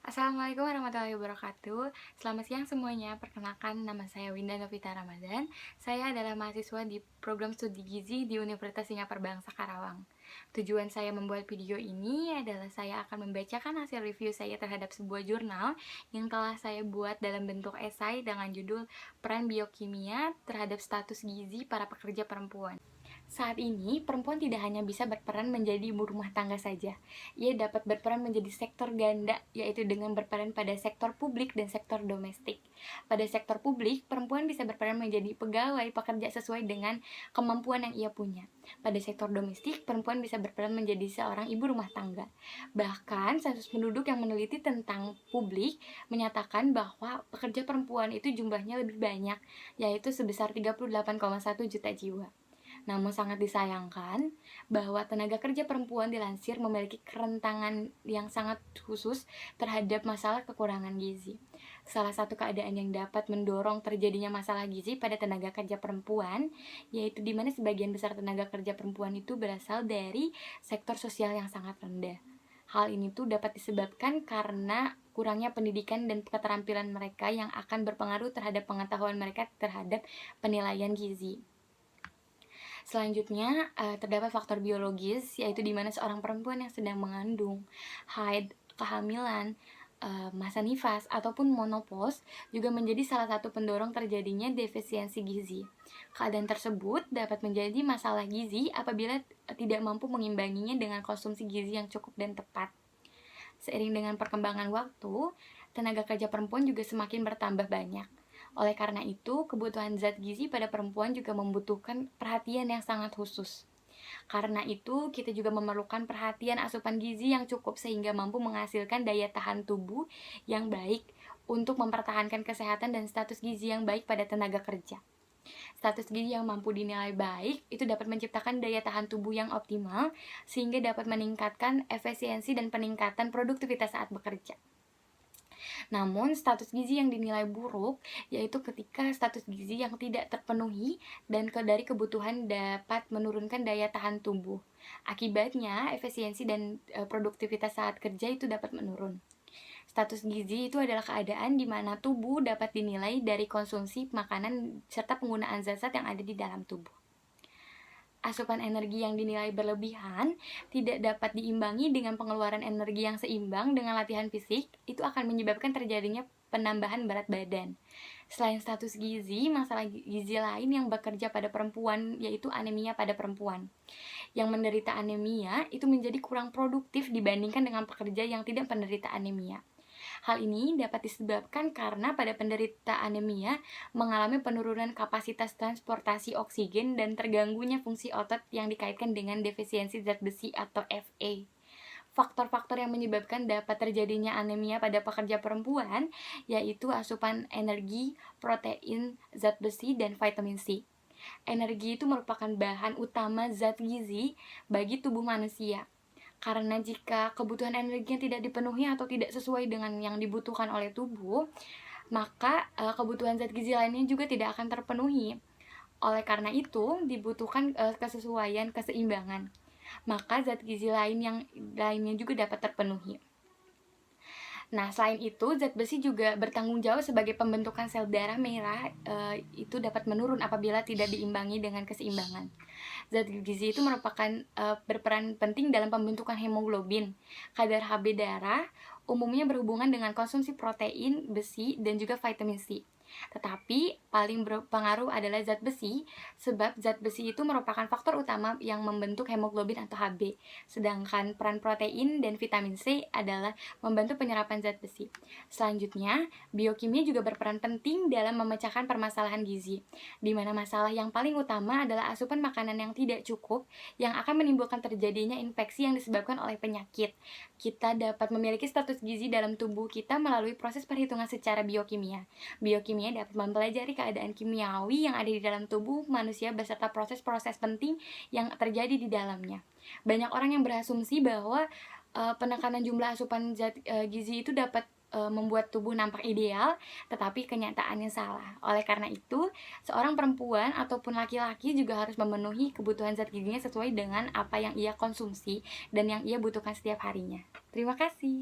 Assalamualaikum warahmatullahi wabarakatuh. Selamat siang semuanya. Perkenalkan, nama saya Winda Novita Ramadan. Saya adalah mahasiswa di program studi gizi di Universitas Singapura Bangsa Karawang. Tujuan saya membuat video ini adalah saya akan membacakan hasil review saya terhadap sebuah jurnal yang telah saya buat dalam bentuk esai dengan judul Peran Biokimia terhadap Status Gizi para Pekerja Perempuan. Saat ini, perempuan tidak hanya bisa berperan menjadi ibu rumah tangga saja. Ia dapat berperan menjadi sektor ganda, yaitu dengan berperan pada sektor publik dan sektor domestik. Pada sektor publik, perempuan bisa berperan menjadi pegawai pekerja sesuai dengan kemampuan yang ia punya. Pada sektor domestik, perempuan bisa berperan menjadi seorang ibu rumah tangga. Bahkan, sensus penduduk yang meneliti tentang publik menyatakan bahwa pekerja perempuan itu jumlahnya lebih banyak, yaitu sebesar 38,1 juta jiwa. Namun sangat disayangkan bahwa tenaga kerja perempuan dilansir memiliki kerentanan yang sangat khusus terhadap masalah kekurangan gizi. Salah satu keadaan yang dapat mendorong terjadinya masalah gizi pada tenaga kerja perempuan, yaitu di mana sebagian besar tenaga kerja perempuan itu berasal dari sektor sosial yang sangat rendah. Hal ini tuh dapat disebabkan karena kurangnya pendidikan dan keterampilan mereka yang akan berpengaruh terhadap pengetahuan mereka terhadap penilaian gizi. Selanjutnya, terdapat faktor biologis, yaitu di mana seorang perempuan yang sedang mengandung, haid, kehamilan, masa nifas, ataupun menopause juga menjadi salah satu pendorong terjadinya defisiensi gizi. Keadaan tersebut dapat menjadi masalah gizi apabila tidak mampu mengimbanginya dengan konsumsi gizi yang cukup dan tepat. Seiring dengan perkembangan waktu, tenaga kerja perempuan juga semakin bertambah banyak. Oleh karena itu, kebutuhan zat gizi pada perempuan juga membutuhkan perhatian yang sangat khusus. Karena itu, kita juga memerlukan perhatian asupan gizi yang cukup sehingga mampu menghasilkan daya tahan tubuh yang baik untuk mempertahankan kesehatan dan status gizi yang baik pada tenaga kerja. Status gizi yang mampu dinilai baik itu dapat menciptakan daya tahan tubuh yang optimal sehingga dapat meningkatkan efisiensi dan peningkatan produktivitas saat bekerja. Namun, status gizi yang dinilai buruk yaitu ketika status gizi yang tidak terpenuhi dan dari kebutuhan dapat menurunkan daya tahan tubuh. Akibatnya, efisiensi dan produktivitas saat kerja itu dapat menurun. Status gizi itu adalah keadaan di mana tubuh dapat dinilai dari konsumsi makanan serta penggunaan zat-zat yang ada di dalam tubuh. Asupan energi yang dinilai berlebihan tidak dapat diimbangi dengan pengeluaran energi yang seimbang dengan latihan fisik, itu akan menyebabkan terjadinya penambahan berat badan. Selain status gizi, masalah gizi lain yang bekerja pada perempuan yaitu anemia pada perempuan. Yang menderita anemia itu menjadi kurang produktif dibandingkan dengan pekerja yang tidak menderita anemia. Hal ini dapat disebabkan karena pada penderita anemia mengalami penurunan kapasitas transportasi oksigen dan terganggunya fungsi otot yang dikaitkan dengan defisiensi zat besi atau Fa. Faktor-faktor yang menyebabkan dapat terjadinya anemia pada pekerja perempuan yaitu asupan energi, protein, zat besi, dan vitamin C. Energi itu merupakan bahan utama zat gizi bagi tubuh manusia. Karena jika kebutuhan energinya tidak dipenuhi atau tidak sesuai dengan yang dibutuhkan oleh tubuh, maka kebutuhan zat gizi lainnya juga tidak akan terpenuhi. Oleh karena itu, dibutuhkan kesesuaian, keseimbangan. Maka zat gizi lainnya juga dapat terpenuhi. Nah, selain itu, zat besi juga bertanggung jawab sebagai pembentukan sel darah merah, itu dapat menurun apabila tidak diimbangi dengan keseimbangan. Zat gizi itu merupakan berperan penting dalam pembentukan hemoglobin. Kadar Hb darah umumnya berhubungan dengan konsumsi protein, besi, dan juga vitamin C. Tetapi paling berpengaruh adalah zat besi, sebab zat besi itu merupakan faktor utama yang membentuk hemoglobin atau Hb. Sedangkan peran protein dan vitamin C adalah membantu penyerapan zat besi. Selanjutnya, biokimia juga berperan penting dalam memecahkan permasalahan gizi, di mana masalah yang paling utama adalah asupan makanan yang tidak cukup yang akan menimbulkan terjadinya infeksi yang disebabkan oleh penyakit. Kita dapat memiliki status gizi dalam tubuh kita melalui proses perhitungan secara biokimia. Biokimia dapat mempelajari keadaan kimiawi yang ada di dalam tubuh manusia beserta proses-proses penting yang terjadi di dalamnya. Banyak orang yang berasumsi bahwa penekanan jumlah asupan zat gizi itu dapat membuat tubuh nampak ideal, tetapi kenyataannya salah. Oleh karena itu, seorang perempuan ataupun laki-laki juga harus memenuhi kebutuhan zat gizinya sesuai dengan apa yang ia konsumsi dan yang ia butuhkan setiap harinya. Terima kasih.